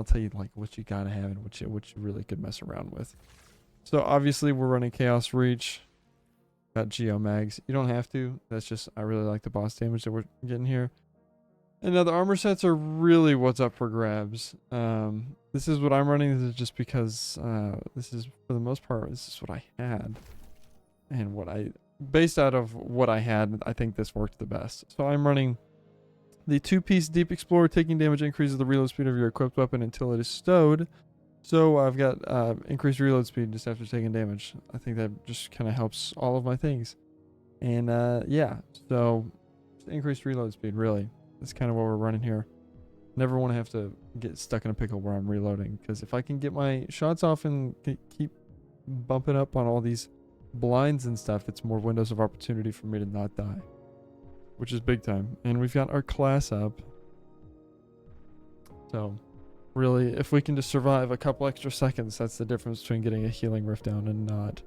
I'll tell you like what you gotta have and what you really could mess around with. So obviously we're running Chaos Reach. Got Geo Mags. You don't have to. That's just, I really like the boss damage that we're getting here. And now the armor sets are really what's up for grabs. This is what I'm running. This is just because this is, for the most part, this is what I had. And based out of what I had, I think this worked the best. So I'm running the 2-piece Deep Explorer. Taking damage increases the reload speed of your equipped weapon until it is stowed. So I've got increased reload speed just after taking damage. I think that just kind of helps all of my things. And yeah, so increased reload speed, really. That's kind of what we're running here. Never want to have to get stuck in a pickle where I'm reloading, because if I can get my shots off and keep bumping up on all these blinds and stuff, it's more windows of opportunity for me to not die, which is big time. And we've got our class up. So really, if we can just survive a couple extra seconds, that's the difference between getting a healing rift down and not.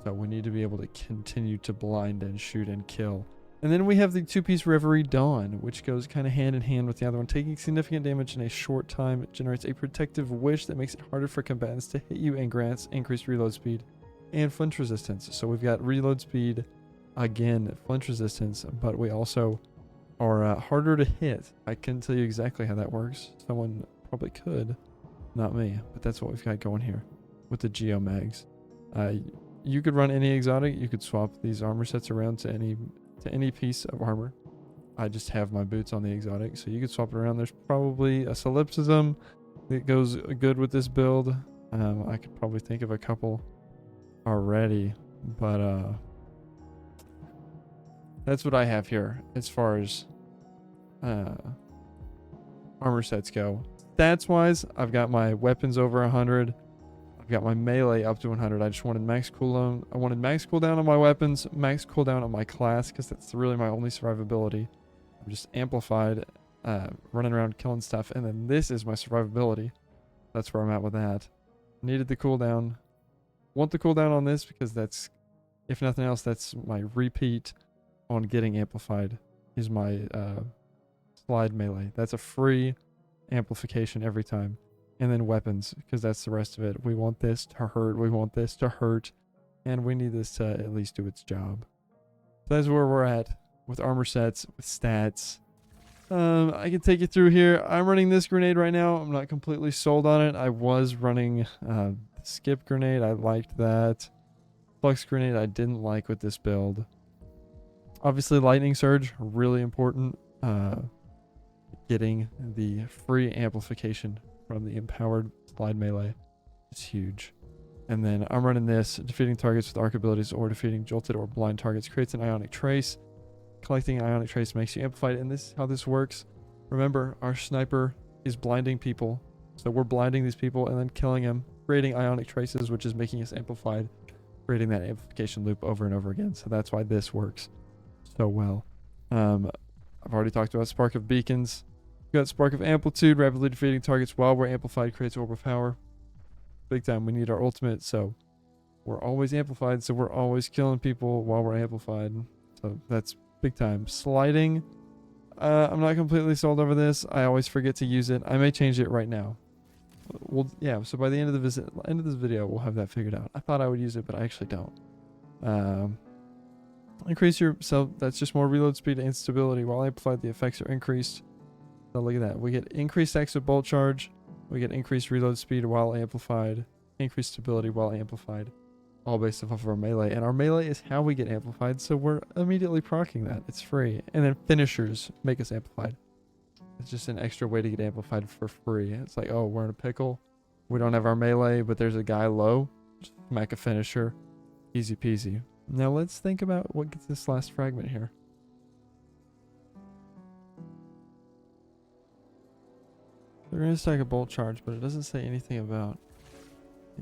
So we need to be able to continue to blind and shoot and kill. And then we have the 2-piece Reverie Dawn, which goes kind of hand in hand with the other one. Taking significant damage in a short time, it generates a protective wish that makes it harder for combatants to hit you and grants increased reload speed and flinch resistance. So we've got reload speed, again, flinch resistance, but we also are harder to hit. I couldn't tell you exactly how that works. Someone probably could, not me, but that's what we've got going here with the Geo Mags. You could run any exotic. You could swap these armor sets around to any piece of armor. I just have my boots on the exotic, so you could swap it around. There's probably a solipsism that goes good with this build. I could probably think of a couple already, but that's what I have here as far as armor sets go. Stats wise, I've got my weapons over 100. I've got my melee up to 100. I just wanted max cooldown. I wanted max cooldown on my weapons, max cooldown on my class, because that's really my only survivability. I'm just amplified, running around killing stuff, and then this is my survivability. That's where I'm at with that. Needed the cooldown. Want the cooldown on this because that's, if nothing else, that's my repeat on getting amplified, is my slide melee. That's a free amplification every time. And then weapons, because that's the rest of it. We want this to hurt, we want this to hurt, and we need this to at least do its job. So that's where we're at with armor sets, with stats. I can take you through here. I'm running this grenade right now. I'm not completely sold on it. I was running skip grenade. I liked that. Flux grenade I didn't like with this build. Obviously lightning surge, really important. Getting the free amplification from the empowered slide melee is huge. And then I'm running this. Defeating targets with arc abilities or defeating jolted or blind targets creates an ionic trace. Collecting ionic trace makes you amplified, and this is how this works. Remember, our sniper is blinding people, so we're blinding these people and then killing them, creating ionic traces, which is making us amplified, creating that amplification loop over and over again. So that's why this works so well. I've already talked about Spark of Beacons. We've got Spark of Amplitude. Rapidly defeating targets while we're amplified creates orb of power. Big time. We need our ultimate, so we're always amplified, so we're always killing people while we're amplified. So that's big time. Sliding. I'm not completely sold over this. I always forget to use it. I may change it right now. Well, yeah, so by the end of this video, we'll have that figured out. I thought I would use it, but I actually don't. Increase your, so that's just more reload speed and stability. While amplified, the effects are increased. So look at that. We get increased extra bolt charge. We get increased reload speed while amplified. Increased stability while amplified. All based off of our melee. And our melee is how we get amplified, so we're immediately proccing that. It's free. And then finishers make us amplified. It's just an extra way to get amplified for free. It's like, oh, we're in a pickle. We don't have our melee, but there's a guy low. Just smack a finisher. Easy peasy. Now let's think about what gets this last fragment here. They're going to stack a bolt charge, but it doesn't say anything about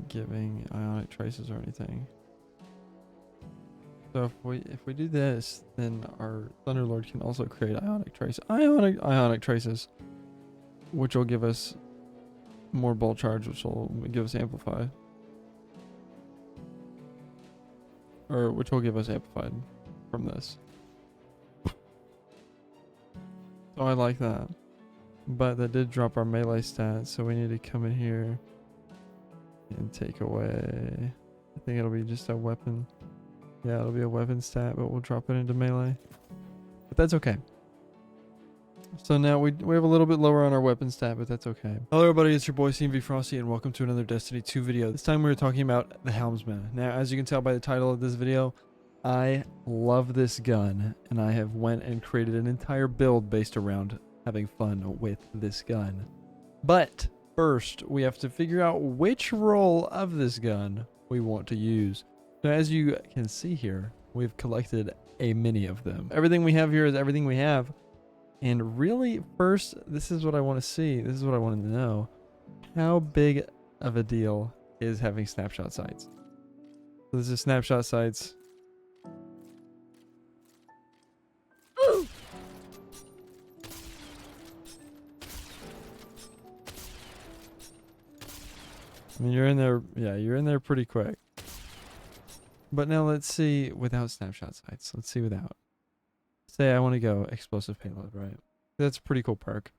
giving ionic traces or anything. So if we do this, then our Thunderlord can also create ionic traces, which will give us more bolt charge, which will give us amplify. Or which will give us amplified from this. So I like that. But that did drop our melee stat, so we need to come in here and take away. I think it'll be just a weapon. Yeah, it'll be a weapon stat, but we'll drop it into melee. But that's okay. So now we have a little bit lower on our weapon stat, but that's okay. Hello everybody, it's your boy CMV Frosty, and welcome to another Destiny 2 video. This time we're talking about the Helmsman. Now, as you can tell by the title of this video, I love this gun, and I have went and created an entire build based around having fun with this gun. But first, we have to figure out which role of this gun we want to use. So as you can see here, we've collected a many of them. Everything we have here is everything we have. And really, first, this is what I want to see. This is what I wanted to know. How big of a deal is having snapshot sights? So this is snapshot sights. I mean, you're in there, yeah, you're in there pretty quick. But now let's see without snapshot sights. Let's see without. Say I want to go explosive payload, right? That's a pretty cool perk.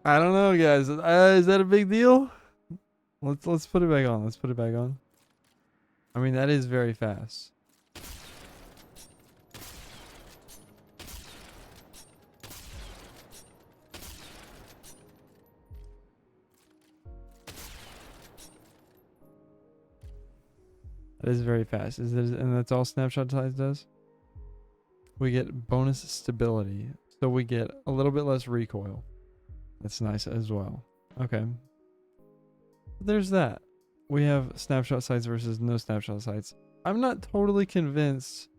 I don't know, guys. Is that a big deal? Let's put it back on. Let's put it back on. I mean, that is very fast. That is very fast. And that's all snapshot size does? We get bonus stability. So we get a little bit less recoil. That's nice as well. Okay. There's that. We have snapshot sights versus no snapshot sights. I'm not totally convinced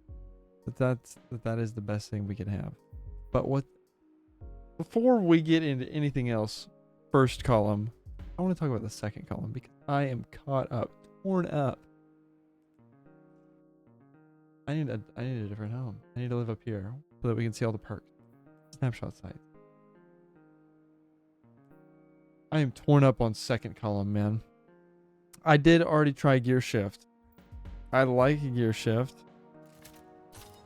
that that is the best thing we can have. But before we get into anything else, first column, I want to talk about the second column because I am caught up, torn up. I need a different home. I need to live up here so that we can see all the perks. Snapshot sight. I am torn up on second column, man. I did already try gear shift. I like gear shift.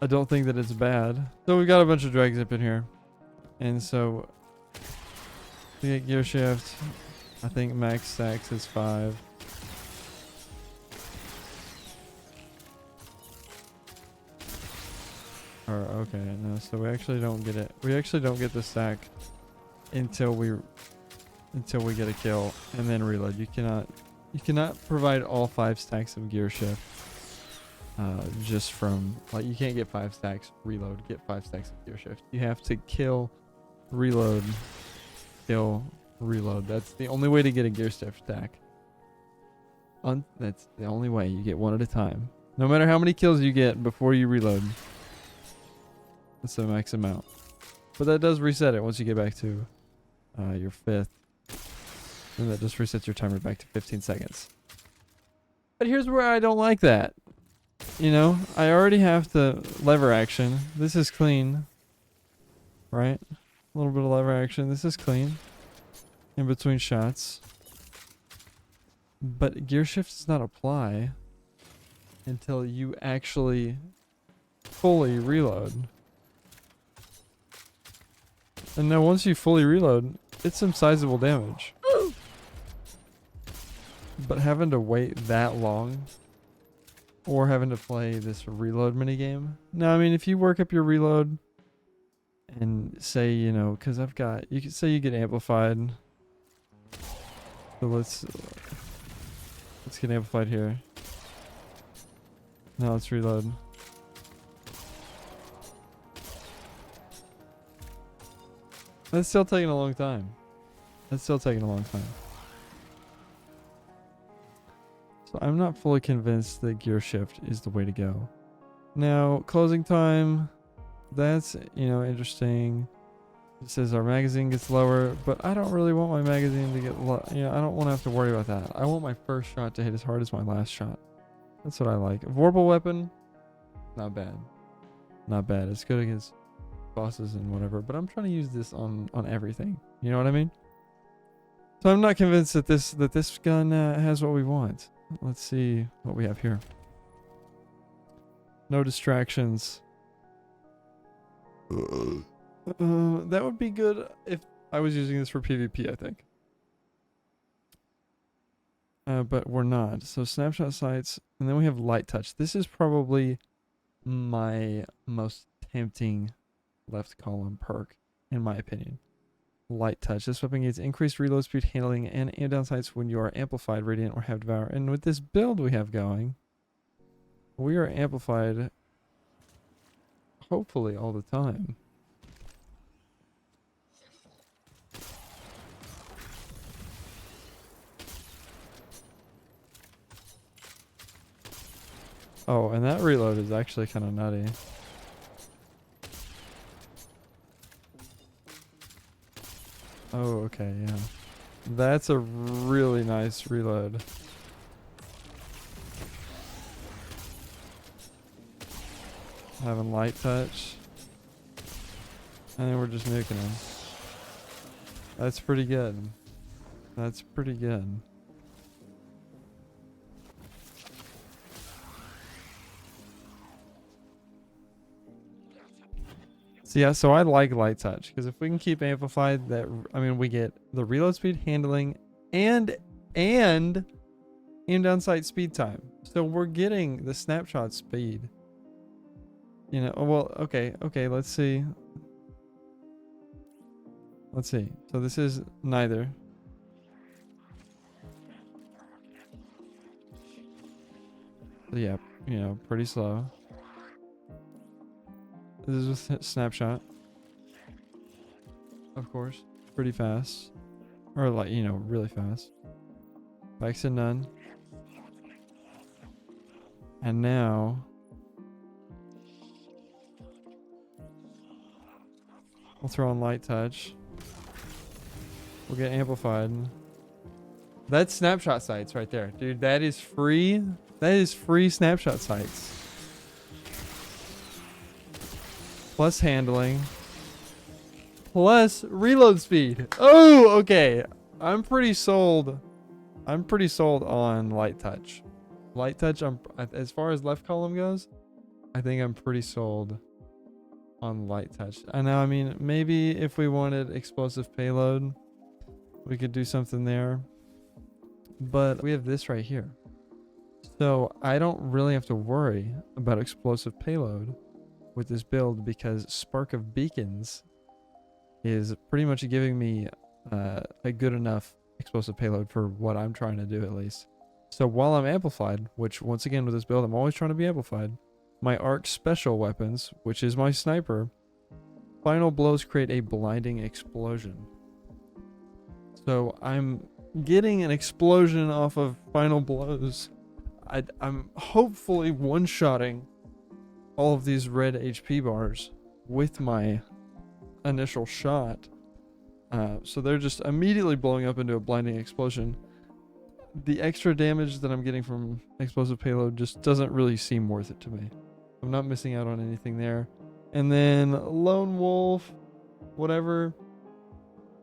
I don't think that it's bad. So we've got a bunch of drag zip in here. And so we get gear shift. I think max stacks is 5. Or okay, no, so we actually don't get it. We actually don't get the stack until we get a kill and then reload. You cannot provide all 5 stacks of gear shift just from, like, you can't get 5 stacks, reload, get 5 stacks of gear shift. You have to kill, reload, kill, reload. That's the only way to get a gear shift stack. That's the only way. You get one at a time. No matter how many kills you get before you reload. That's the max amount. But that does reset it once you get back to your 5th. And that just resets your timer back to 15 seconds. But here's where I don't like that. You know, I already have the lever action. This is clean. Right? A little bit of lever action. This is clean. In between shots. But gear shift does not apply until you actually fully reload. And now once you fully reload, it's some sizable damage. But having to wait that long, or having to play this reload minigame. No, I mean, if you work up your reload and say, you know, because you could say you get amplified. So let's get amplified here. Now let's reload. That's still taking a long time. So I'm not fully convinced that gear shift is the way to go. Now, closing time, that's, you know, interesting. It says our magazine gets lower, but I don't really want my magazine to get low. You know, I don't want to have to worry about that. I want my first shot to hit as hard as my last shot. That's what I like. A vorpal weapon, not bad. Not bad. It's good against bosses and whatever, but I'm trying to use this on everything. You know what I mean? So I'm not convinced that this gun has what we want. Let's see what we have here. No distractions. That would be good if I was using this for PvP, I think. But we're not. So snapshot sights, and then we have light touch. This is probably my most tempting left column perk, in my opinion. Light touch. This weapon gains increased reload speed, handling, and aim down sights when you are amplified, radiant, or have devour. And with this build we have going, we are amplified hopefully all the time. Oh, and that reload is actually kind of nutty. Oh, okay, yeah. That's a really nice reload. Having light touch. And then we're just nuking him. That's pretty good. That's pretty good. So yeah, so I like light touch because if we can keep amplified, that I mean, we get the reload speed, handling, and aim down sight speed time. So we're getting the snapshot speed. You know, well, okay, let's see. Let's see. So this is neither. So yeah, you know, pretty slow. This is a snapshot. Of course. Pretty fast. Or like, you know, really fast. Bikes and none. And now we'll throw on light touch. We'll get amplified. That's snapshot sights right there. Dude, that is free. That is free snapshot sights. Plus handling. Plus reload speed. Oh, okay. I'm pretty sold. I'm pretty sold on light touch. Light touch, as far as left column goes, I think I'm pretty sold on light touch. I know, I mean, maybe if we wanted explosive payload, we could do something there. But we have this right here. So I don't really have to worry about explosive payload with this build because Spark of Beacons is pretty much giving me a good enough explosive payload for what I'm trying to do at least. So while I'm amplified, which once again with this build I'm always trying to be amplified, my arc special weapons, which is my sniper, final blows create a blinding explosion. So I'm getting an explosion off of final blows. I'm hopefully one-shotting all of these red HP bars with my initial shot. So they're just immediately blowing up into a blinding explosion. The extra damage that I'm getting from explosive payload just doesn't really seem worth it to me. I'm not missing out on anything there. And then Lone Wolf, whatever.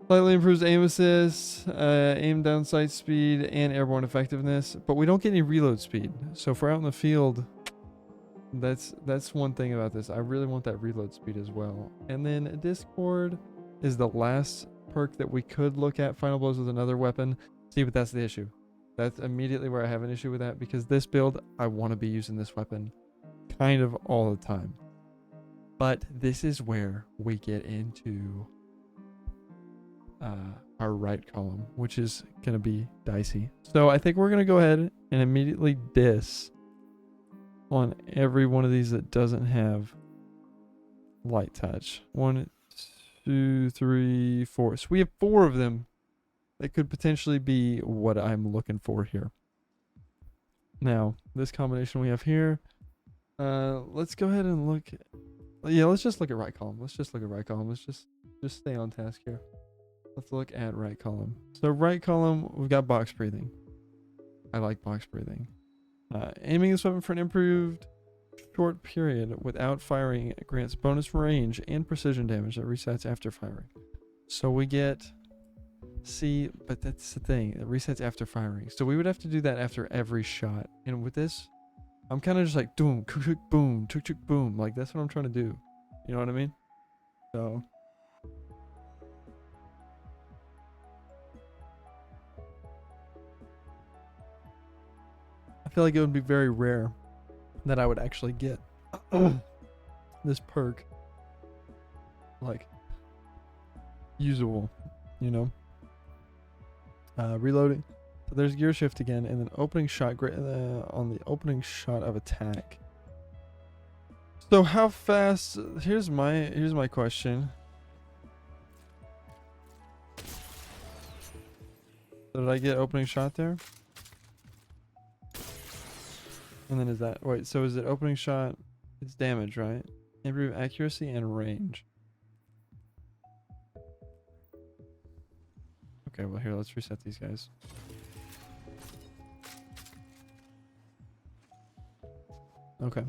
Slightly improves aim assist, aim down sight speed, and airborne effectiveness. But we don't get any reload speed. So if we're out in the field, that's one thing about this. I really want that reload speed as well. And then Discord is the last perk that we could look at. Final blows with another weapon. See, but that's the issue. That's immediately where I have an issue with that, because this build, I want to be using this weapon kind of all the time. But this is where we get into our right column, which is going to be dicey. So I think we're going to go ahead and immediately diss on every one of these that doesn't have light touch. 1, 2, 3, 4. So we have 4 of them that could potentially be what I'm looking for here. Now, this combination we have here, let's go ahead and look. Yeah, let's just look at right column. Let's just stay on task here. Let's look at right column. So right column, we've got box breathing. I like box breathing. Aiming this weapon for an improved short period without firing grants bonus range and precision damage that resets after firing. So we get See, but that's the thing. It resets after firing. So we would have to do that after every shot. And with this, I'm kind of just like, boom, boom, boom. Like, that's what I'm trying to do. You know what I mean? So. I feel like it would be very rare that I would actually get this perk, like, usable, you know? Reloading. So there's gear shift again, and then opening shot on the opening shot of attack. So how fast? Here's my question. So did I get opening shot there? And then is that wait? So is it opening shot? It's damage, right? Improve accuracy and range. Okay, well here, let's reset these guys. Okay.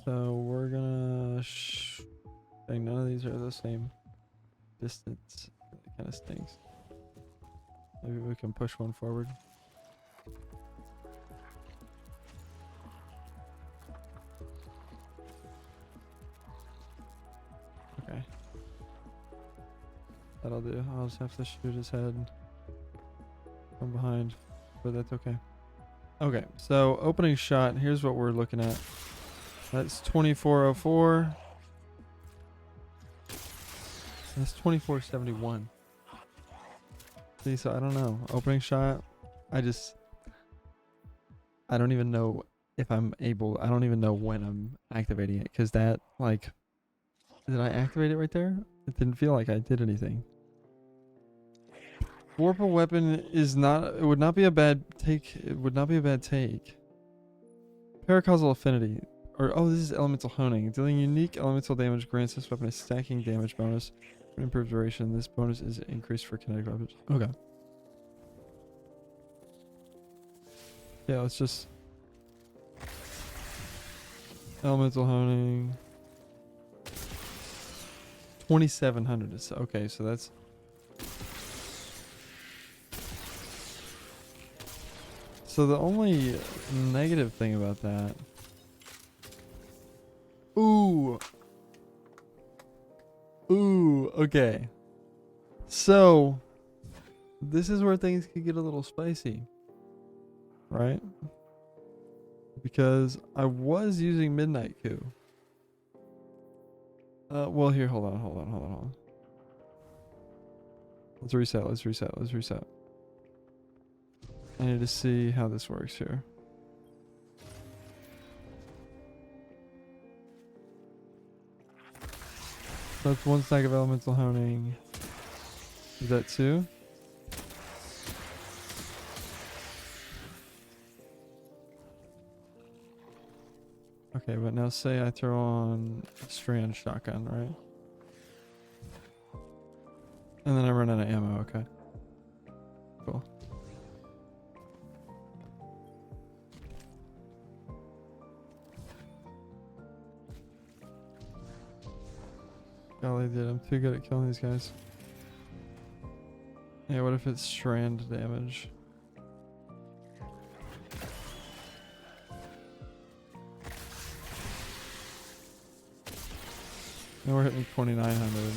So we're gonna dang, none of these are the same distance. That kind of stinks. Maybe we can push one forward. Okay. That'll do. I'll just have to shoot his head from behind, but that's okay. Okay, so opening shot, here's what we're looking at. That's 2404. That's 2471. See, so I don't know. Opening shot, I don't even know if I'm able, I don't even know when I'm activating it, because that, like, did I activate it right there? It didn't feel like I did anything. Warp a weapon is not, it would not be a bad take. It would not be a bad take. Paracausal affinity. Or, oh, this is elemental honing. Dealing unique elemental damage grants this weapon a stacking damage bonus. For improved duration, this bonus is increased for kinetic weapons. Okay. Yeah, let's just... Elemental honing. 2700 is... Okay, so that's... So the only negative thing about that... Ooh. Ooh, okay. So, this is where things could get a little spicy. Right? Because I was using Midnight Coup. Well, here, hold on. Let's reset. I need to see how this works here. So that's one stack of elemental honing. Is that two? Okay, but now say I throw on a strand shotgun, right? And then I run out of ammo, okay. Cool. Golly, dude, I'm too good at killing these guys. Yeah, what if it's strand damage? Now we're hitting 2900.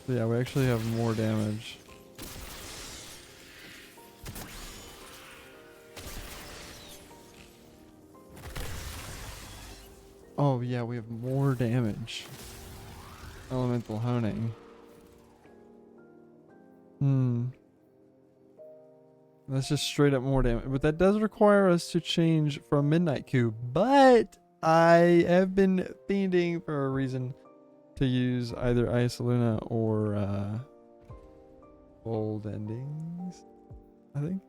So yeah, we actually have more damage. Oh yeah, we have more damage. Elemental honing. That's just straight up more damage. But that does require us to change from Midnight Cube. But I have been fiending for a reason to use either Iasaluna or Bold Endings, I think.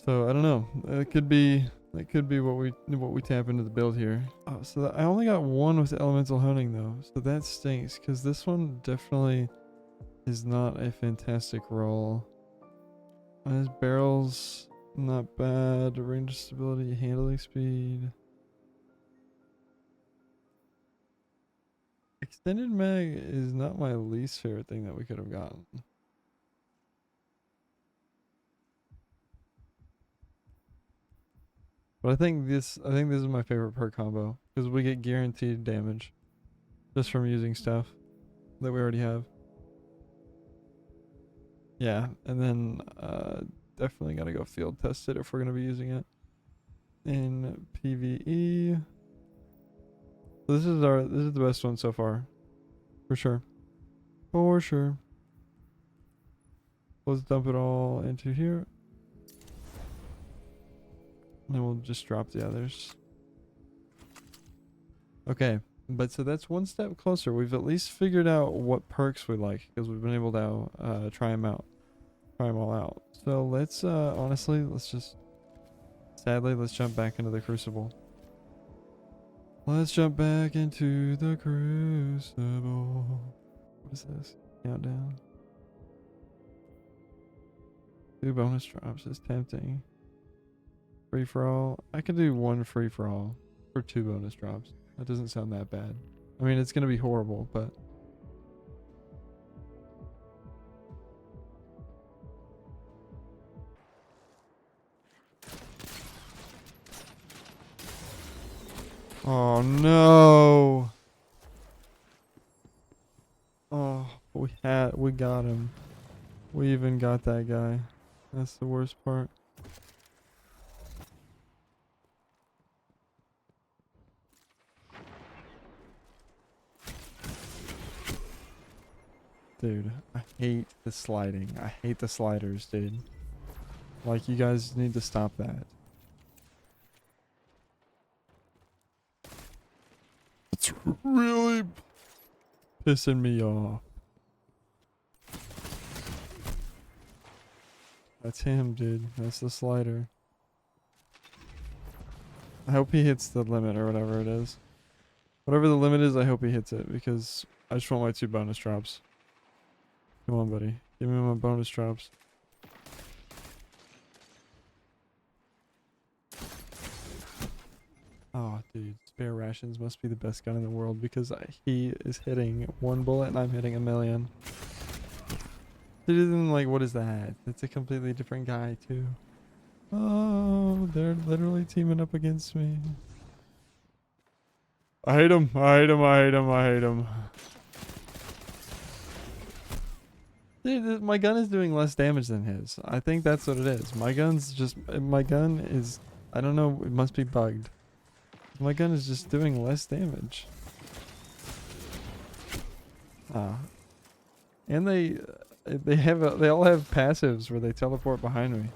So I don't know. That could be what we tap into the build here. Oh, so I only got one with Elemental Honing though, so that stinks because this one definitely is not a fantastic roll. His barrels not bad. Range stability, handling speed. Extended mag is not my least favorite thing that we could have gotten. But I think this is my favorite perk combo because we get guaranteed damage just from using stuff that we already have. Yeah, and then definitely gotta go field test it if we're gonna be using it in PvE. So this is the best one so far, for sure, for sure. Let's dump it all into here, and then we'll just drop the others. Okay, but so that's one step closer. We've at least figured out what perks we like because we've been able to try them out. Try them all out. So let's honestly, sadly, let's jump back into the Crucible. Let's jump back into the Crucible. What is this? Countdown. 2 bonus drops is tempting. Free for all. I could do 1 free for all for 2 bonus drops. That doesn't sound that bad. I mean, it's gonna be horrible, but oh no. Oh, we got him. We even got that guy. That's the worst part. Dude, I hate the sliding. I hate the sliders, dude. Like, you guys need to stop that. It's really pissing me off. That's him, dude. That's the slider. I hope he hits the limit or whatever it is. Whatever the limit is, I hope he hits it because I just want my 2 bonus drops. Come on, buddy. Give me my bonus drops. Oh, dude. Spare rations must be the best gun in the world because he is hitting 1 bullet and I'm hitting 1,000,000. Dude, like, what is that? It's a completely different guy, too. Oh, they're literally teaming up against me. I hate him. I hate him. I hate him. I hate him. Dude, my gun is doing less damage than his. I think that's what it is. My gun is, I don't know, it must be bugged. My gun is just doing less damage. And they all have passives where they teleport behind me.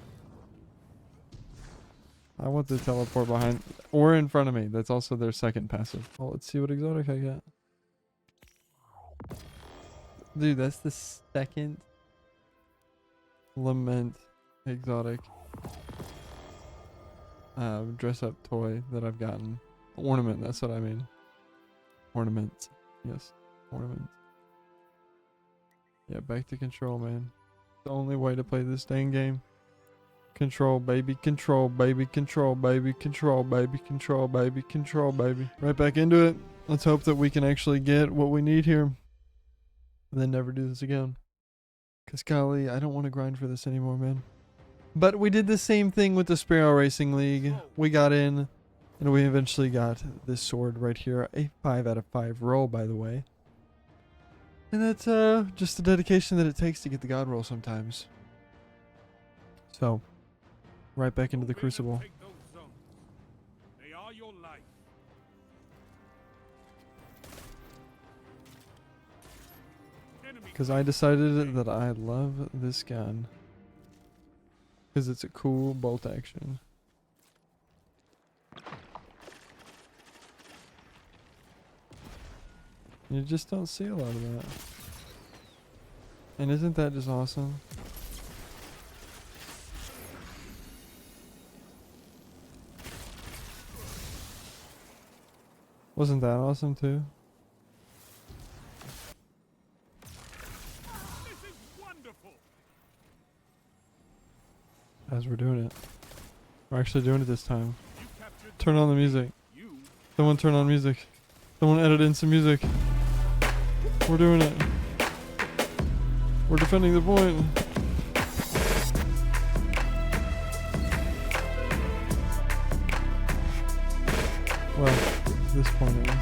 I want to teleport behind or in front of me. That's also their second passive. Well, let's see what exotic I got. Dude, that's the second lament exotic dress up toy that I've gotten. Ornament, that's what I mean. Ornament. Yes, ornament. Yeah, back to control, man. The only way to play this dang game. Control, baby, control, baby, control, baby, control, baby, control, baby, control, baby. Right back into it. Let's hope that we can actually get what we need here. And then never do this again. Because golly, I don't want to grind for this anymore, man. But we did the same thing with the Sparrow Racing League. We got in, and we eventually got this sword right here. A 5 out of 5 roll, by the way. And that's just the dedication that it takes to get the God roll sometimes. So, right back into the Crucible. Because I decided that I love this gun. Because it's a cool bolt action. You just don't see a lot of that. And isn't that just awesome? Wasn't that awesome too? As we're doing it. We're actually doing it this time. Turn on the music. Someone turn on music. Someone edit in some music. We're doing it. We're defending the point. Well, at this point it is.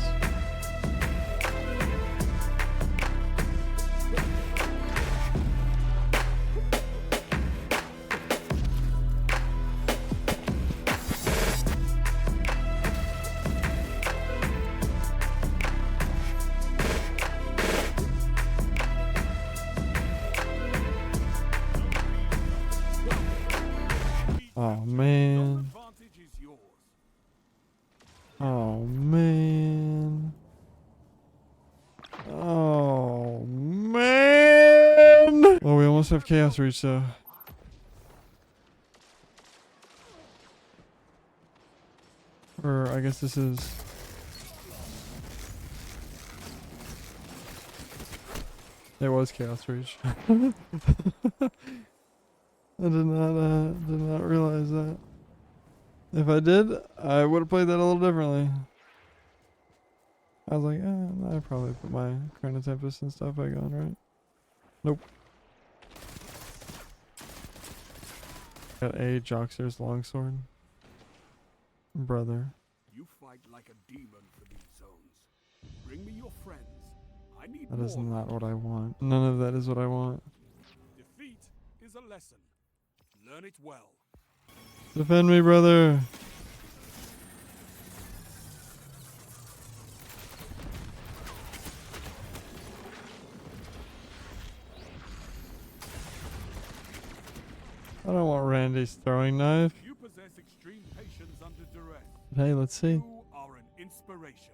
Oh man. Oh man. Oh man. Oh, we almost have Chaos Reach though. Or I guess this is. It was Chaos Reach. I did not realize that. If I did, I would have played that a little differently. I was like, I probably put my Chrono Tempest and stuff back on, right? Nope. Got a Joxer's longsword. Brother. You fight like a demon for these zones. Bring me your friends. I need That is more. not what I want. None of that is what I want. Defeat is a lesson. Learn it well. Defend me, brother. I don't want Randy's throwing knife. You possess extreme patience under duress. Hey, let's see. You are an inspiration.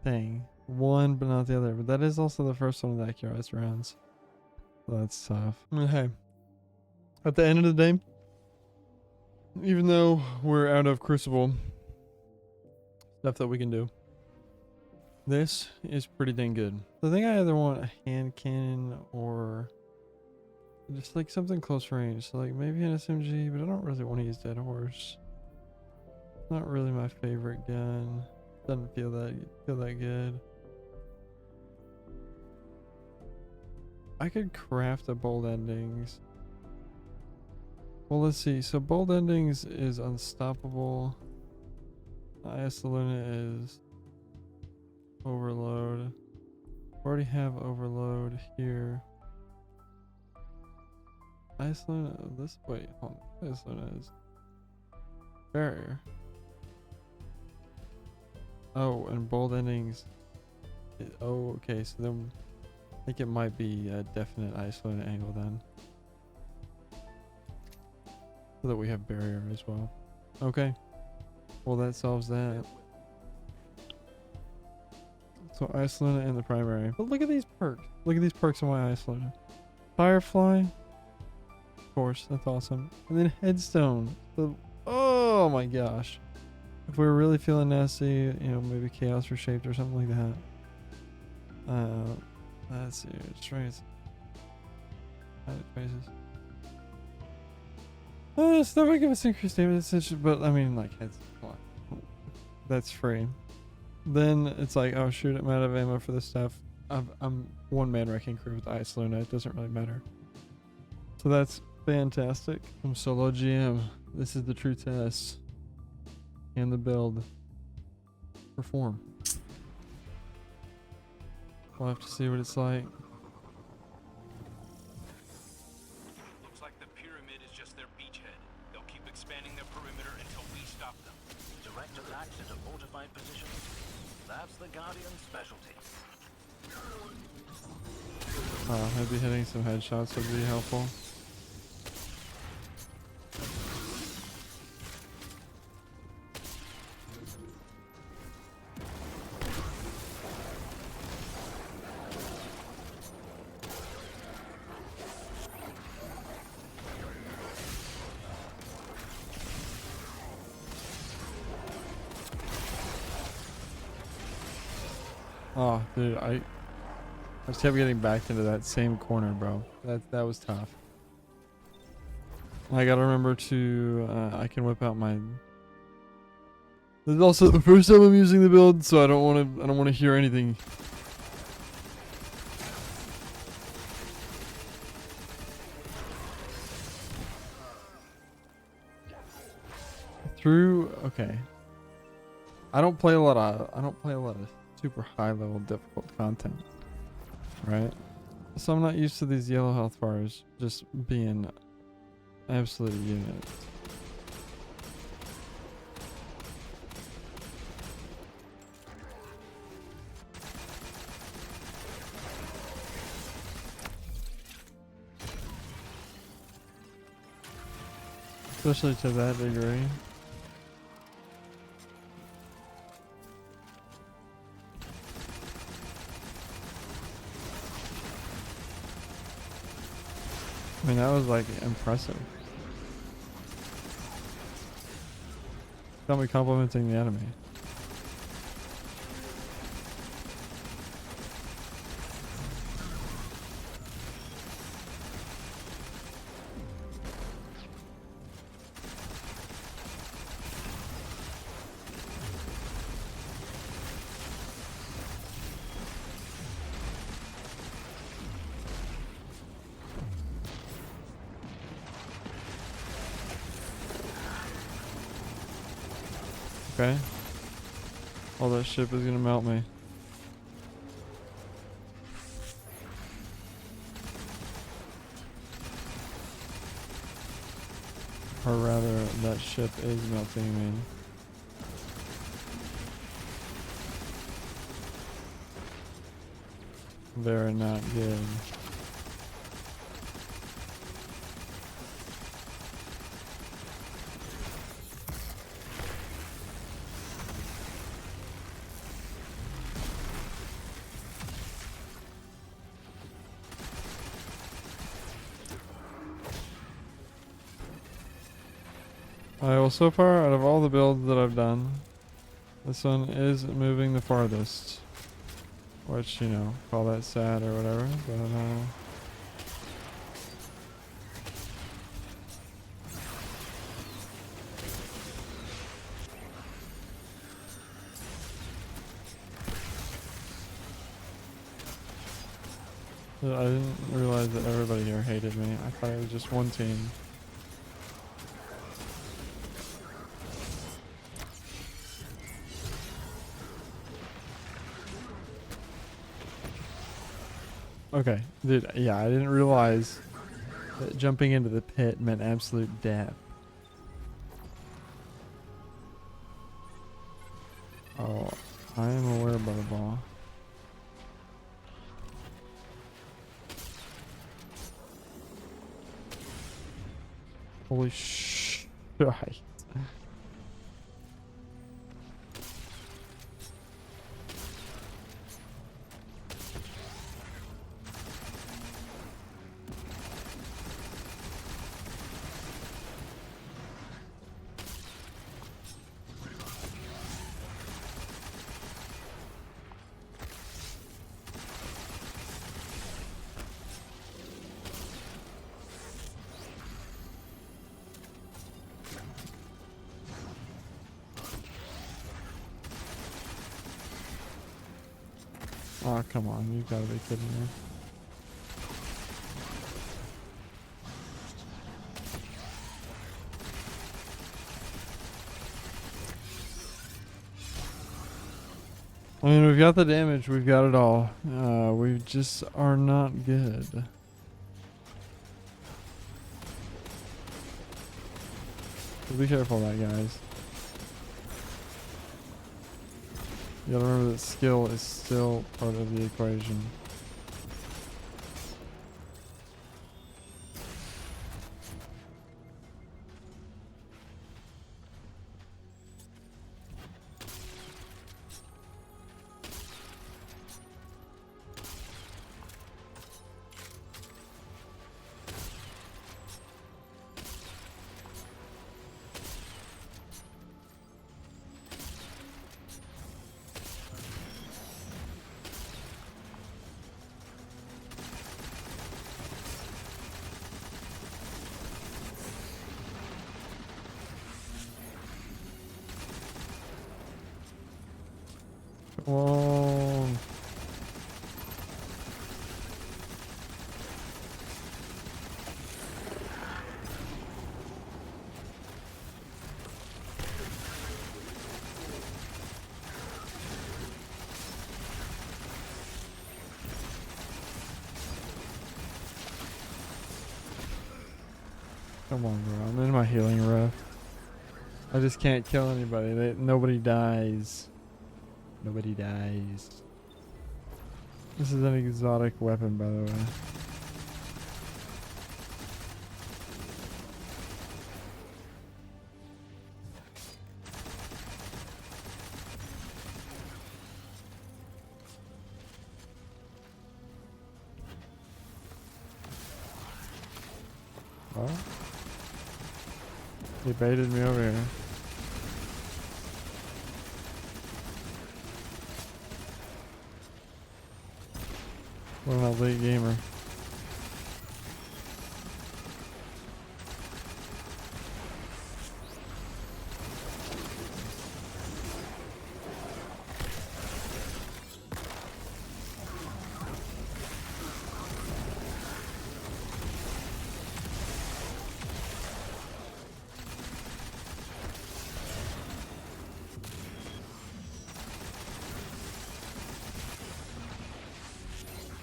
Dang. One, but not the other. But that is also the first one of the accurized rounds. That's tough. I mean, hey. At the end of the day, even though we're out of Crucible stuff that we can do, this is pretty dang good. So I think I either want a hand cannon or just like something close range. So like maybe an SMG, but I don't really want to use Dead Horse. Not really my favorite gun. Doesn't feel that good. I could craft a bold endings. Well, let's see. So bold endings is unstoppable. IS Luna is overload. Already have overload here. IS Luna, this way. Hold on. IS Luna is barrier. Oh, and bold endings. Oh, okay. So then I think it might be a definite IS Luna angle then. So that we have barrier as well. Okay. Well, that solves that. So IS Luna and the primary. But look at these perks. Look at these perks on my IS Luna. Firefly. Of course, that's awesome. And then Headstone. So, oh my gosh. If we were really feeling nasty, you know, maybe Chaos Reshaped or something like that. Let's see. Strength. Faces. It's not gonna give us increased damage, but I mean, like, that's free. Then it's like, oh shoot, I'm out of ammo for this stuff. I'm one man wrecking crew with IS Luna. It doesn't really matter. So that's fantastic. I'm solo GM. This is the true test. And the build. Perform. We'll have to see what it's like. Maybe hitting some headshots would be helpful. Oh, dude, I just kept getting backed into that same corner, bro. That was tough. I gotta remember to I can whip out my. This is also the first time I'm using the build, so I don't want to hear anything through. Okay. I don't play a lot of super high level difficult content, right? So I'm not used to these yellow health bars just being absolute units. Especially to that degree. I mean, that was like impressive. Got me complimenting the enemy. Okay. All that ship is gonna melt me. Or rather, that ship is melting me. Very not good. Alright, well, so far, out of all the builds that I've done, this one is moving the farthest. Which, you know, call that sad or whatever, but I didn't realize that everybody here hated me. I thought it was just one team. Okay, dude, yeah, I didn't realize that jumping into the pit meant absolute death. Oh, I am aware, Butterball. Holy shit. Oh, come on, you gotta be kidding me. I mean, we've got the damage, we've got it all. We just are not good. So be careful of that, guys. You gotta remember that skill is still part of the equation. Whoa. Come on, bro. I'm in my healing rough. I just can't kill anybody. Nobody dies. Nobody dies. This is an exotic weapon, by the way. Well, he baited me over here. What an elite gamer.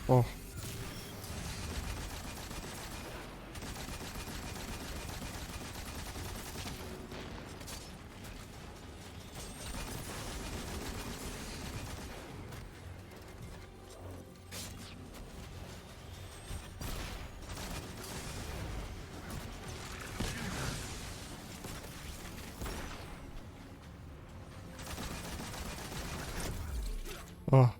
Oh. Oh.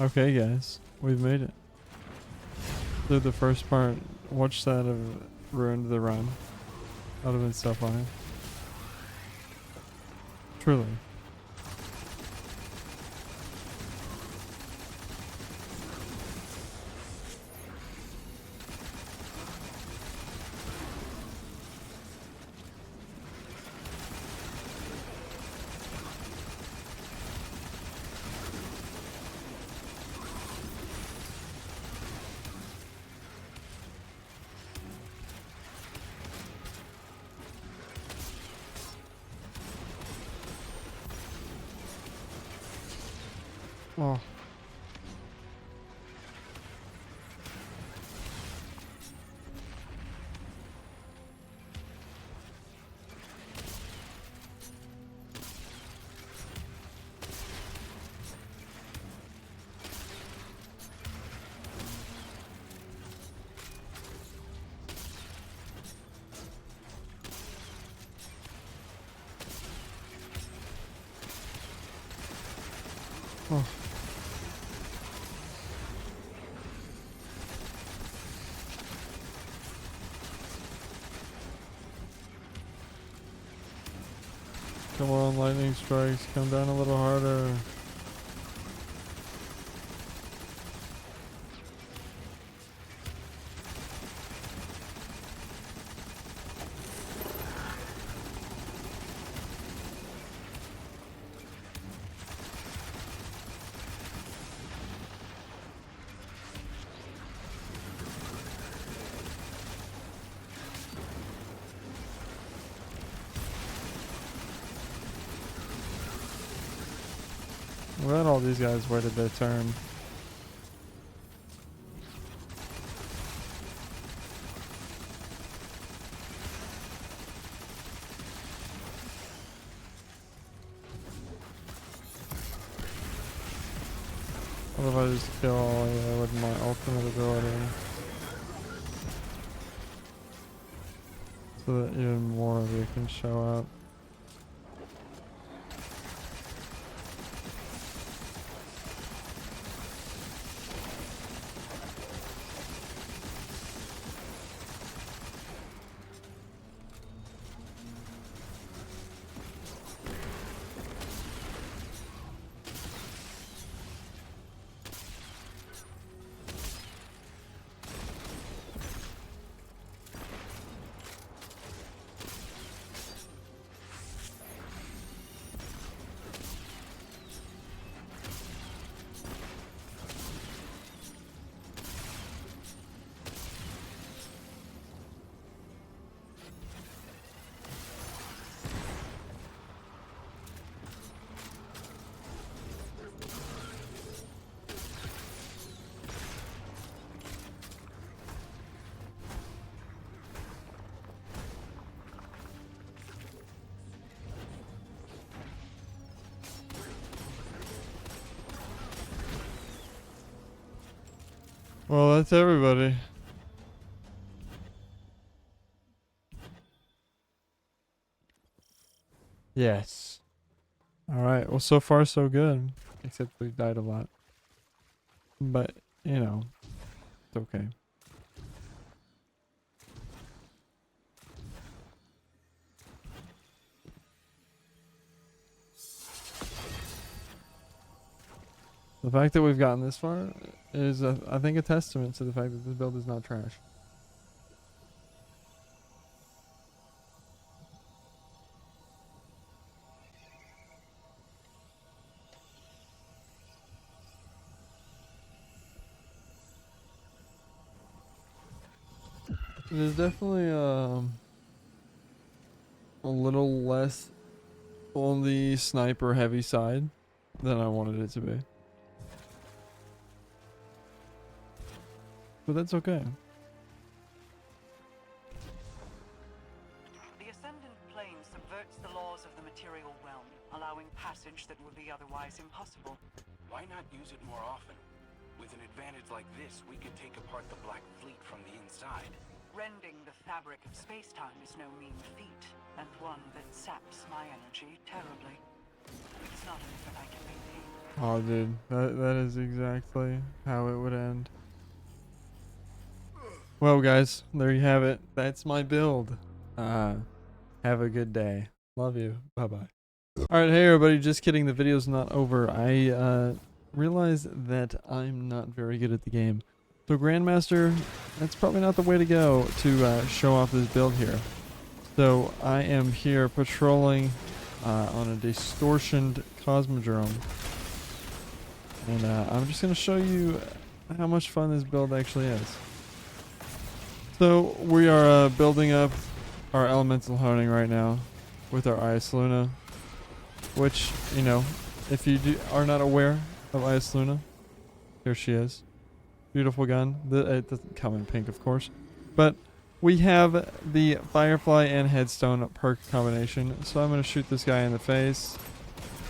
Okay, guys, we've made it through the first part. Watch that have ruined the run. That would have been so funny. Truly. Oh. Oh. Come on, lightning strikes. Come down a little harder. I'm glad all these guys waited their turn. What if I just kill all of you with my ultimate ability? So that even more of you can show up. Well, that's everybody. Yes. Alright, well, so far so good. Except we died a lot. But, you know, it's okay. The fact that we've gotten this far is, I think, a testament to the fact that this build is not trash. It is definitely a little less on the sniper heavy side than I wanted it to be. But that's okay. The ascendant plane subverts the laws of the material realm, allowing passage that would be otherwise impossible. Why not use it more often? With an advantage like this, we could take apart the Black Fleet from the inside. Rending the fabric of space-time is no mean feat, and one that saps my energy terribly. It's not an effort I can maintain. Oh, dude, that is exactly how it would end. Well, guys, there you have it. That's my build. Have a good day. Love you. Bye-bye. Alright, hey everybody, just kidding, the video's not over. I realized that I'm not very good at the game. So Grandmaster, that's probably not the way to go to show off this build here. So I am here patrolling on a distortioned Cosmodrome. And I'm just going to show you how much fun this build actually is. So we are building up our elemental honing right now with our Ice Luna, which, you know, if you are not aware of Ice Luna, here she is. Beautiful gun. It doesn't come in pink, of course, but we have the Firefly and Headstone perk combination. So I'm going to shoot this guy in the face.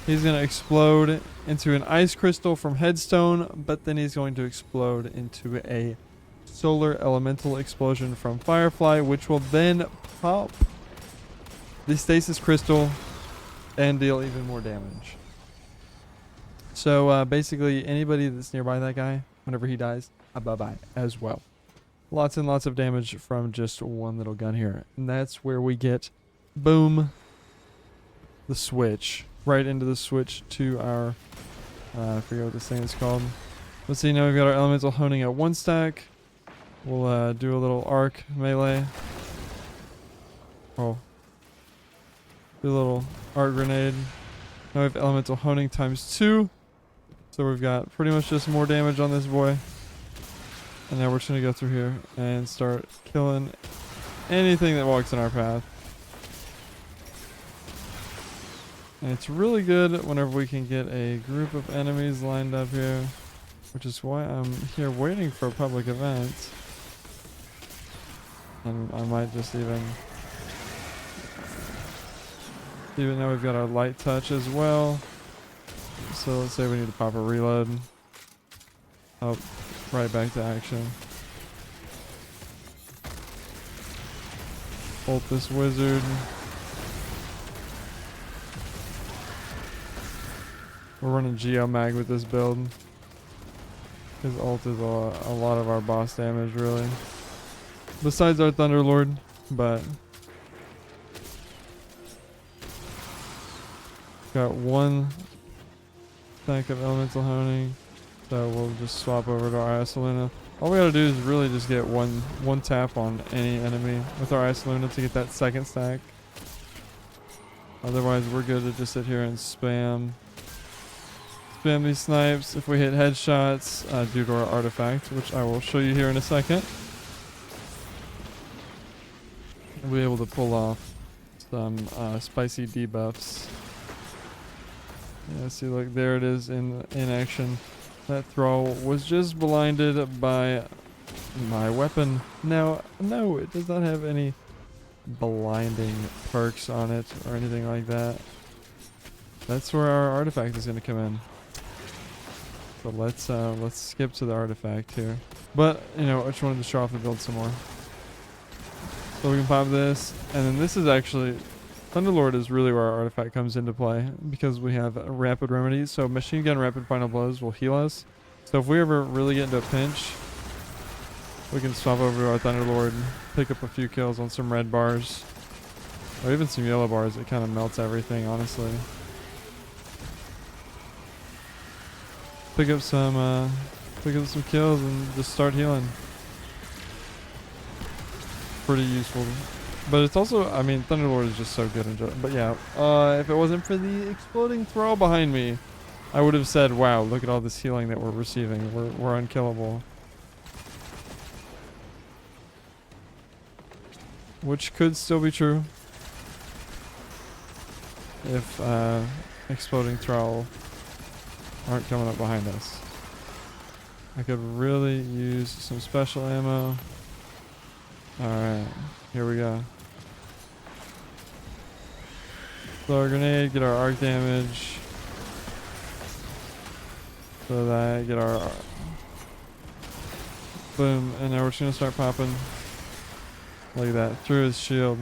He's going to explode into an ice crystal from Headstone, but then he's going to explode into a solar elemental explosion from Firefly, which will then pop the stasis crystal and deal even more damage. So basically anybody that's nearby that guy, whenever he dies, bye-bye as well. Lots and lots of damage from just one little gun here. And that's where we get, boom, the switch. Right into the switch to our, I forget what this thing is called. Let's see, now we've got our elemental honing at 1 stack. We'll do a little arc melee. Oh. Do a little arc grenade. Now we have elemental honing times 2. So we've got pretty much just more damage on this boy. And now we're just going to go through here and start killing anything that walks in our path. And it's really good whenever we can get a group of enemies lined up here, which is why I'm here waiting for a public event. And I might just even now we've got our light touch as well. So let's say we need to pop a reload. Oh, right back to action. Ult this wizard. We're running Geomag with this build. His ult is a lot of our boss damage, really. Besides our Thunderlord, but got 1 stack of elemental honing, so we'll just swap over to our Ice Luna. All we gotta do is really just get one tap on any enemy with our Ice Luna to get that 2nd stack. Otherwise, we're good to just sit here and spam these snipes. If we hit headshots due to our artifact, which I will show you here in a second, we'll be able to pull off some spicy debuffs. Yeah, see, look, there it is in action. That thrall was just blinded by my weapon. Now, no, it does not have any blinding perks on it or anything like that. That's where our artifact is going to come in. So let's skip to the artifact here. But, you know, I just wanted to show off the build some more. So we can pop this. And then this is actually... Thunderlord is really where our artifact comes into play. Because we have rapid remedies. So machine gun rapid final blows will heal us. So if we ever really get into a pinch, we can swap over to our Thunderlord, pick up a few kills on some red bars. Or even some yellow bars. It kind of melts everything, honestly. Pick up some kills and just start healing. Pretty useful. But it's also, I mean, Thunderlord is just so good. But yeah, if it wasn't for the exploding throw behind me, I would have said, wow, look at all this healing that we're receiving. We're unkillable. Which could still be true. If exploding thrall aren't coming up behind us. I could really use some special ammo. Alright, here we go. Throw a grenade, get our arc damage. Throw that, get our... Boom, and now we're just gonna start popping. Look at that, through his shield.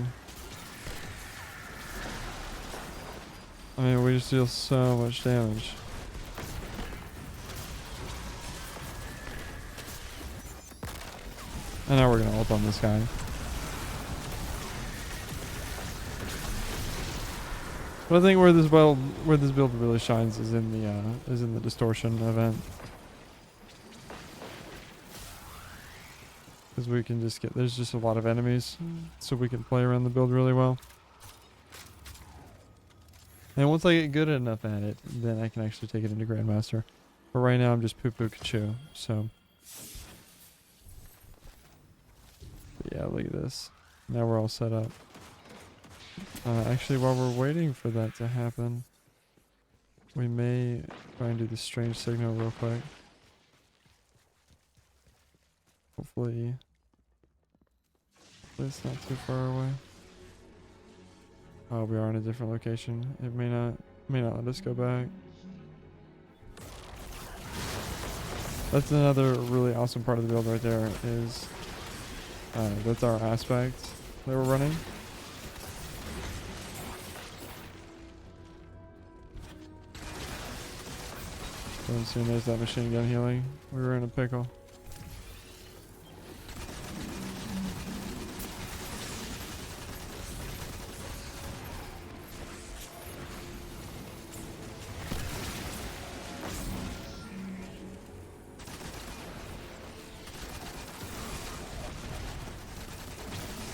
I mean, we just deal so much damage. And now we're gonna ult on this guy. But I think where this build really shines is in the distortion event. Because we can just there's just a lot of enemies, so we can play around the build really well. And once I get good enough at it, then I can actually take it into Grandmaster. But right now I'm just poo-poo-ka-choo, so... But yeah, look at this. Now we're all set up. Actually, while we're waiting for that to happen, we may try and do the strange signal real quick. Hopefully it's not too far away. Oh, we are in a different location. It may not let us go back. That's another really awesome part of the build right there is that's our aspect that we're running. So as soon as that machine gun healing, we were in a pickle.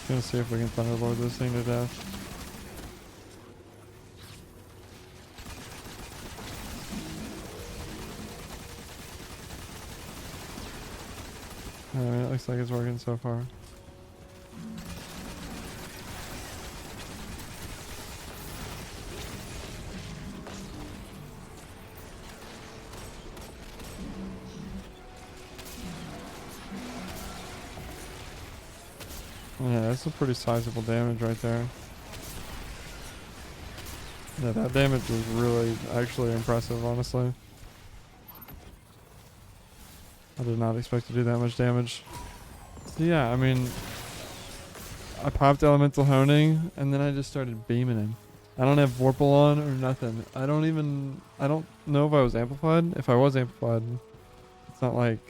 Gonna see if we can Thunderlord this thing to death. Alright, looks like it's working so far. Yeah, that's a pretty sizable damage right there. Yeah, that damage was really actually impressive, honestly. I did not expect to do that much damage. So yeah, I mean, I popped Elemental Honing, and then I just started beaming him. I don't have Vorpal on or nothing. I don't know if I was amplified. If I was amplified, it's not like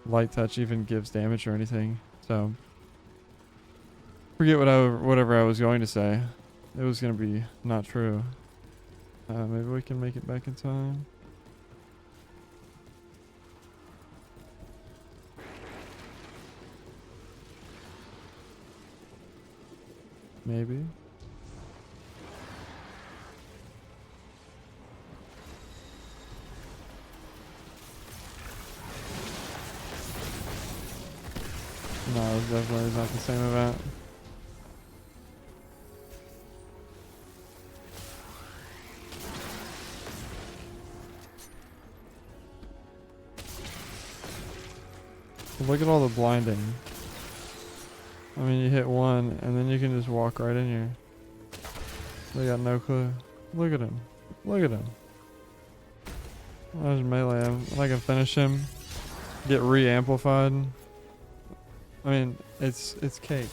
Light Touch even gives damage or anything. So, forget whatever I was going to say. It was going to be not true. Maybe we can make it back in time. Maybe. No, it's definitely not the same event. Look at all the blinding. I mean, you hit one, and then you can just walk right in here. They got no clue. Look at him. Look at him. There's melee him. And I can finish him. get re-amplified. I mean, it's cake.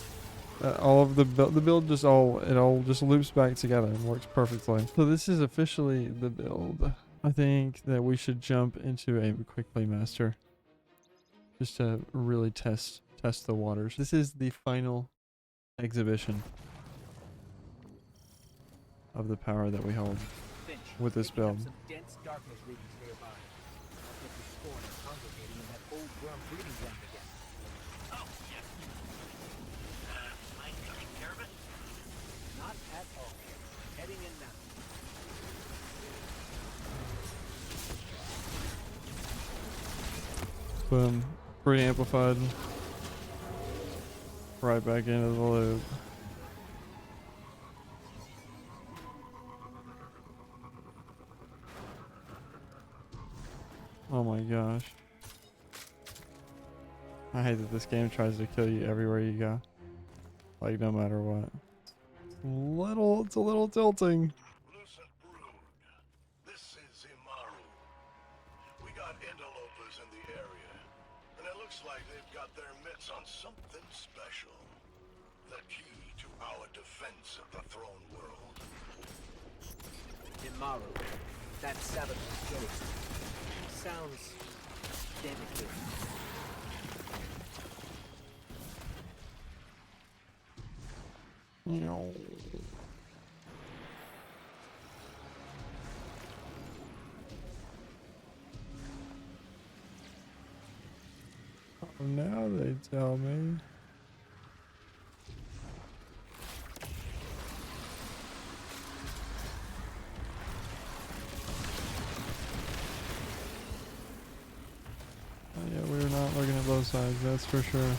All of the build just all just loops back together and works perfectly. So this is officially the build. I think that we should jump into a Quickplay master just to really test the waters. This is the final exhibition of the power that we hold with this build. Some dense darkness readings nearby. I'll get the scorn of congregating in that old worm breeding ground again. Oh, yes. Mind taking care of it? Not at all. Heading in now. Boom. Pre-amplified. Right back into the loop. Oh my gosh. I hate that this game tries to kill you everywhere you go. Like, no matter what. It's a little tilting. Lucent Brood, this is Imaru. We got interlopers in the area, and it looks like they've got their mitts on something special. The key to our defense of the throne world. Imaru. That Sabath's ghost. Sounds delicate. No. Oh, now they tell me. Oh, yeah, we're not looking at both sides, that's for sure.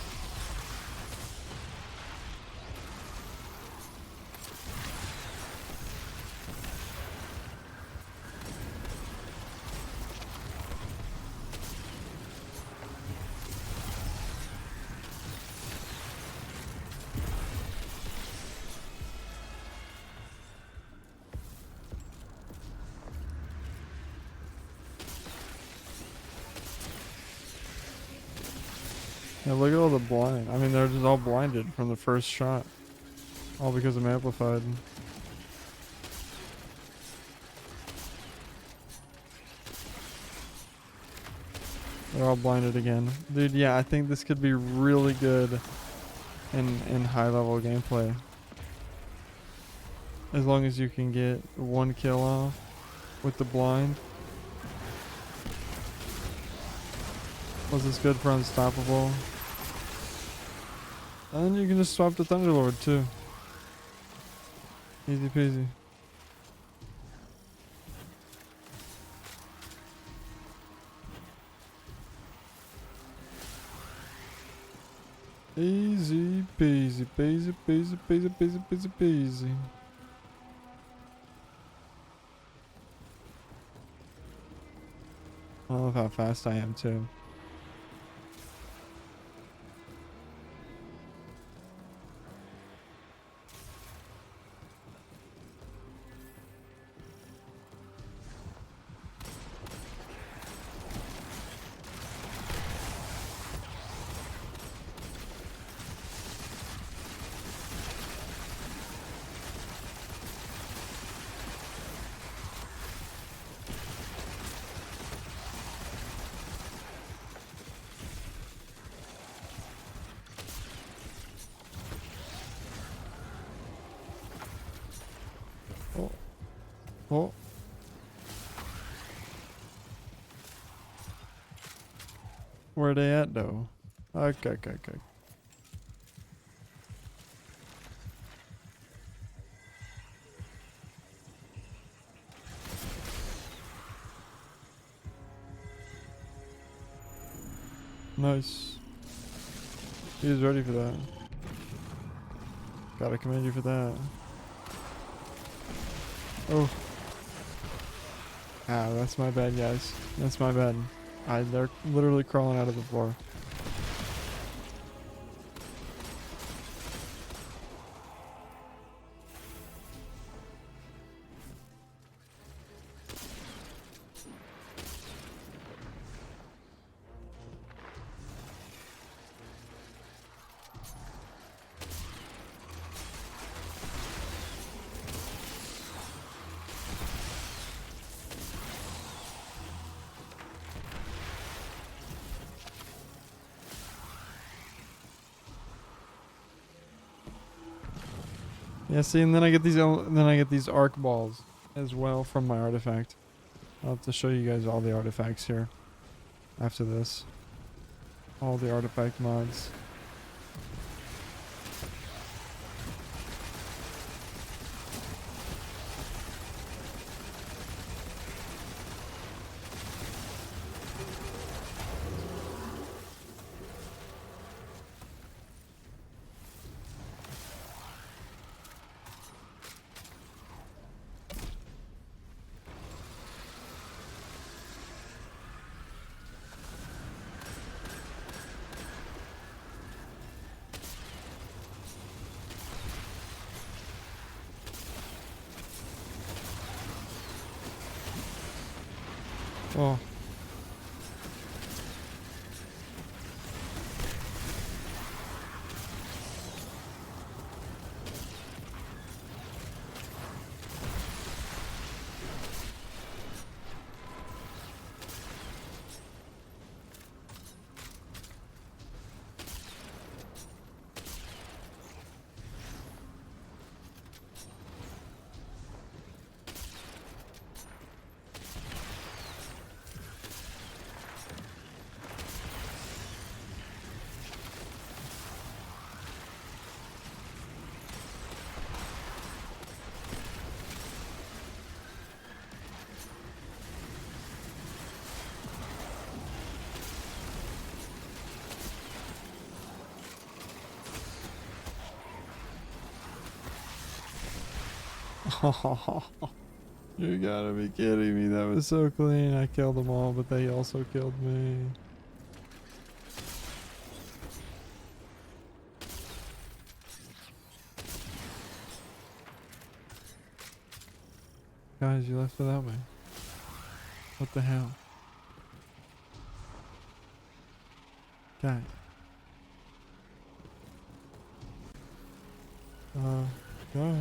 Yeah, look at all the blind. I mean, they're just all blinded from the first shot. All because I'm amplified. They're all blinded again. Dude, yeah, I think this could be really good in high level gameplay. As long as you can get one kill off with the blind. Plus it's good for unstoppable. And you can just swap to Thunderlord too. Easy peasy. Easy peasy, peasy, peasy, peasy, peasy, peasy, peasy. I love how fast I am too. Oh. Where they at though? Okay. Nice. He was ready for that. Gotta commend you for that. Oh. Ah, that's my bad, guys. That's my bad. They're literally crawling out of the floor. Yeah, see, and then I get these arc balls as well from my artifact. I'll have to show you guys all the artifacts here after this. All the artifact mods. Oh. You gotta be kidding me. That was so clean. I killed them all, but they also killed me. Guys, you left without me. What the hell? Guys. Guys.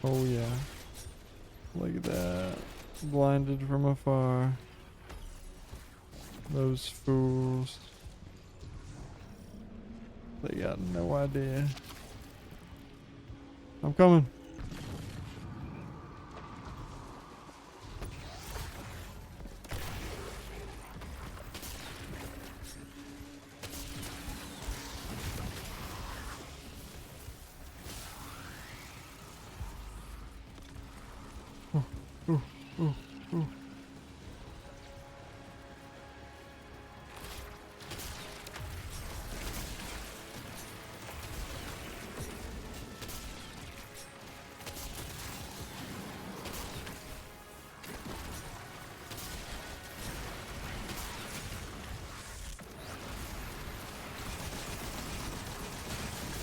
Oh yeah. Look at that. Blinded from afar. Those fools. They got no idea. I'm coming.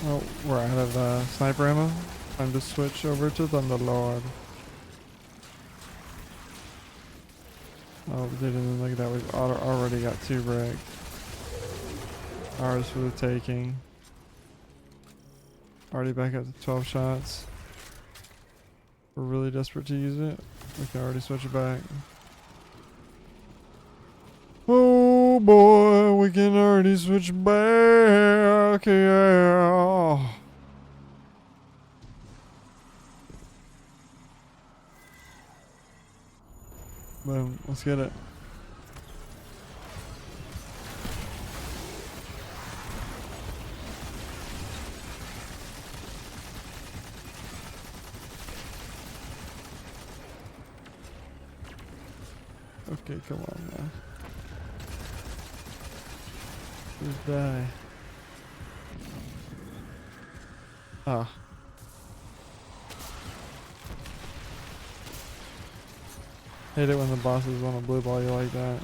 Oh, we're out of sniper ammo. Time to switch over to Thunderlord. Oh, dude, and look at that. We've already got 2 wrecked. Ours for the taking. Already back up to 12 shots. We're really desperate to use it. We can already switch it back. Oh boy, we can already switch back. Yeah. Boom, let's get it. Okay, come on now. Just die. Ah. Hate it when the bosses want to blue ball you like that.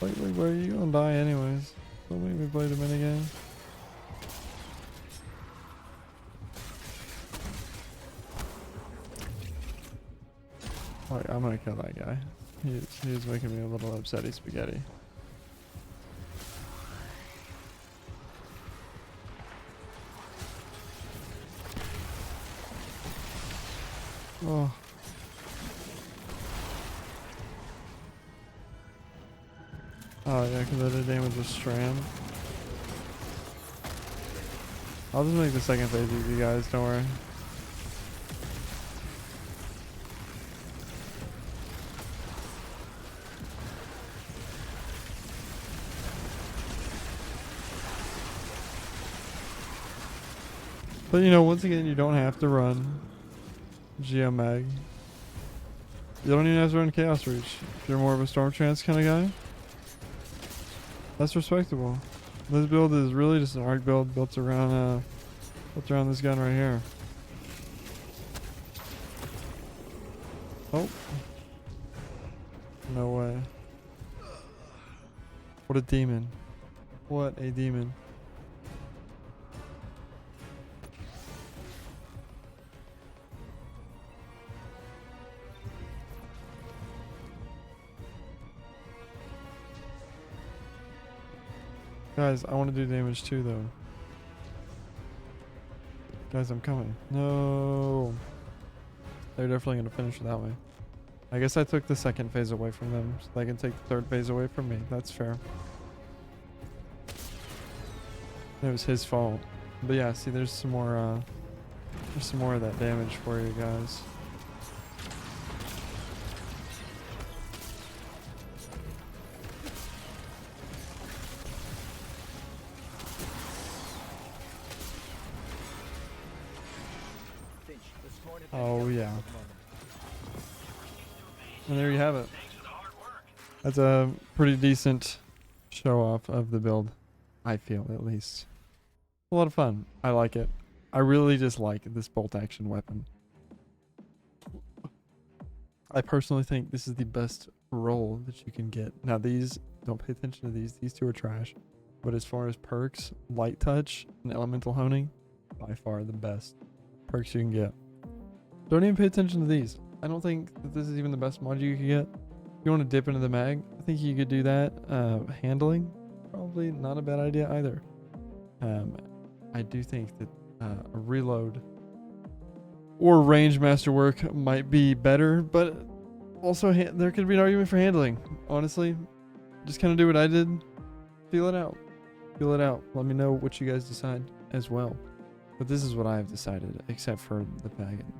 Wait, where you gonna die anyways? Don't make me play the minigame. Like, I'm gonna kill that guy. He's making me a little upsetty spaghetti. Oh. Oh yeah, because I did damage with Strand. I'll just make the second phase easy, guys, don't worry. But you know, once again, you don't have to run Geomag. You don't even have to run Chaos Reach. If you're more of a Storm Trance kind of guy, that's respectable. This build is really just an arc build built around this gun right here. Oh. No way. What a demon. What a demon. Guys, I want to do damage too, though. Guys, I'm coming. No. They're definitely going to finish it that way. I guess I took the second phase away from them, so they can take the third phase away from me. That's fair. It was his fault. But yeah, see, there's some more of that damage for you guys. Oh yeah. And there you have it. That's a pretty decent show off of the build, I feel, at least. A lot of fun. I like it. I really just like this bolt action weapon. I personally think this is the best roll that you can get. Now these, don't pay attention to these. These two are trash. But as far as perks, light touch, and elemental honing, by far the best perks you can get. Don't even pay attention to these. I don't think that this is even the best mod you could get. If you want to dip into the mag, I think you could do that. Handling, probably not a bad idea either. I do think that a reload or range masterwork might be better, but also there could be an argument for handling. Honestly, just kind of do what I did. Feel it out. Feel it out. Let me know what you guys decide as well. But this is what I've decided, except for the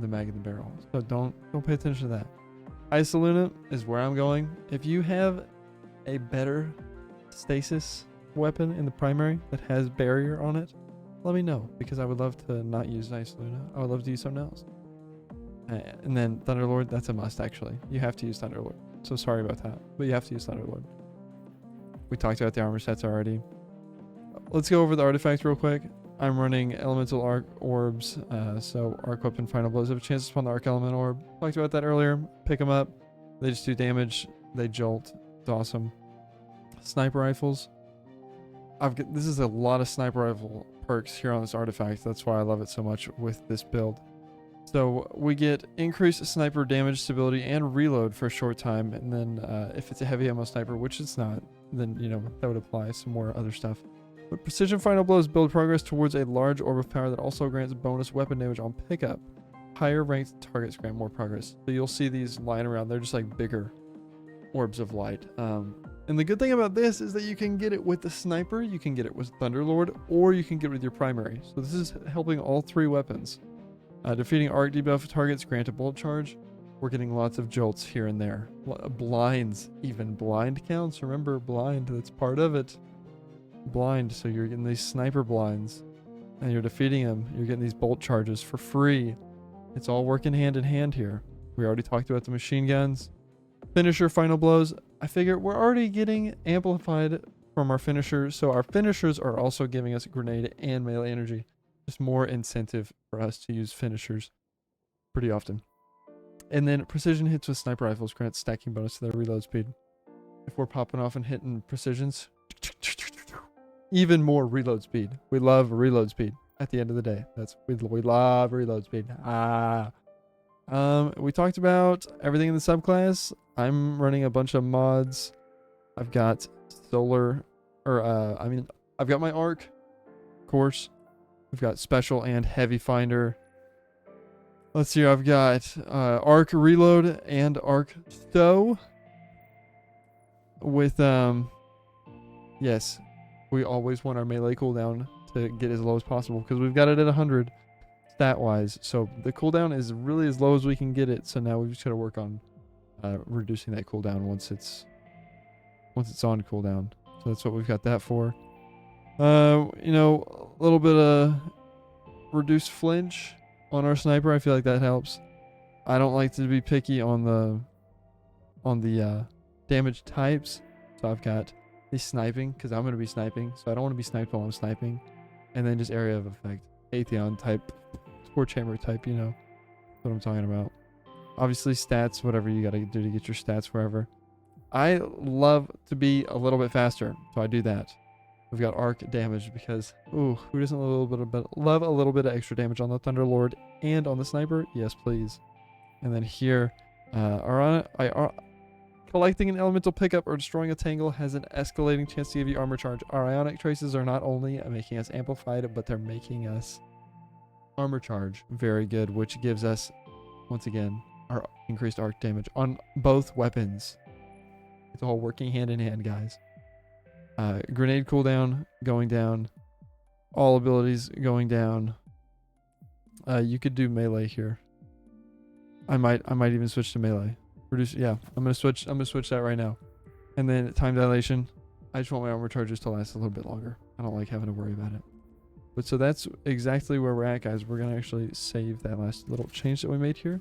mag and the barrel. So don't pay attention to that. Isoluna is where I'm going. If you have a better stasis weapon in the primary that has barrier on it, let me know, because I would love to not use Isoluna. I would love to use something else. And then Thunderlord, that's a must actually. You have to use Thunderlord. So sorry about that, but you have to use Thunderlord. We talked about the armor sets already. Let's go over the artifacts real quick. I'm running elemental arc orbs, so arc weapon final blows have a chance to spawn the arc element orb. Talked about that earlier. Pick them up. They just do damage. They jolt. It's awesome. Sniper rifles. This is a lot of sniper rifle perks here on this artifact. That's why I love it so much with this build. So we get increased sniper damage, stability, and reload for a short time. And then if it's a heavy ammo sniper, which it's not, then you know that would apply some more other stuff. But precision final blows build progress towards a large orb of power that also grants bonus weapon damage on pickup. Higher ranked targets grant more progress. So you'll see these lying around. They're just like bigger orbs of light. And the good thing about this is that you can get it with the sniper, you can get it with Thunderlord, or you can get it with your primary. So this is helping all three weapons. Defeating arc debuff targets grant a bolt charge. We're getting lots of jolts here and there. Blinds, even blind counts. Remember, blind, that's part of it. Blind, so you're getting these sniper blinds and you're defeating them. You're getting these bolt charges for free. It's all working hand in hand here. We already talked about the machine guns. Finisher final blows. I figure we're already getting amplified from our finishers, so our finishers are also giving us grenade and melee energy. Just more incentive for us to use finishers pretty often. And then precision hits with sniper rifles grant stacking bonus to their reload speed. If we're popping off and hitting precisions, even more reload speed. We love reload speed at the end of the day. We love reload speed. We talked about everything in the subclass. I'm running a bunch of mods. I've got solar, I've got my arc, of course. I've got special and heavy finder. Let's see, I've got arc reload and arc stow. With yes, we always want our melee cooldown to get as low as possible because we've got it at 100 stat wise. So the cooldown is really as low as we can get it. So now we've just got to work on reducing that cooldown once it's on cooldown. So that's what we've got that for. You know, a little bit of reduced flinch on our sniper. I feel like that helps. I don't like to be picky on the damage types. So I've got the sniping because I'm going to be sniping. So I don't want to be sniped while I'm sniping. And then just area of effect. Atheon type. Scorch hammer type, you know what I'm talking about. Obviously stats, whatever you got to do to get your stats wherever. I love to be a little bit faster. So I do that. We've got arc damage because, ooh, who doesn't love a little bit of extra damage on the Thunderlord and on the sniper? Yes, please. And then here, collecting an elemental pickup or destroying a tangle has an escalating chance to give you armor charge. Our ionic traces are not only making us amplified, but they're making us armor charge. Very good, which gives us, once again, our increased arc damage on both weapons. It's all working hand in hand, guys. Grenade cooldown going down. All abilities going down. You could do melee here. I might even switch to melee. Reduce, yeah, I'm gonna switch that right now. And then time dilation. I just want my armor charges to last a little bit longer. I don't like having to worry about it. But so that's exactly where we're at, guys. We're gonna actually save that last little change that we made here.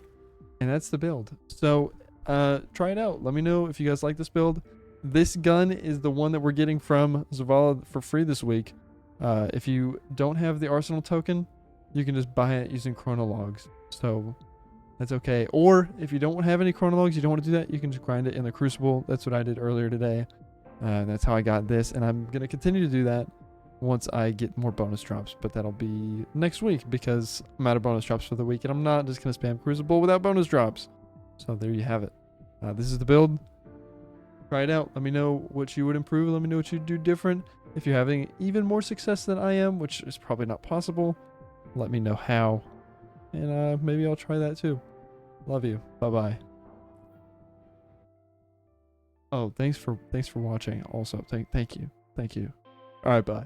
And that's the build. So try it out. Let me know if you guys like this build. This gun is the one that we're getting from Zavala for free this week. If you don't have the arsenal token, you can just buy it using chronologs. So that's okay. Or if you don't have any chronologs, you don't want to do that, you can just grind it in the Crucible. That's what I did earlier today. That's how I got this. And I'm going to continue to do that once I get more bonus drops. But that'll be next week because I'm out of bonus drops for the week. And I'm not just going to spam Crucible without bonus drops. So there you have it. This is the build. Try it out. Let me know what you would improve. Let me know what you'd do different. If you're having even more success than I am, which is probably not possible, let me know how. And maybe I'll try that too. Love you. Bye-bye. Oh, thanks for watching also. Thank you. All right, bye.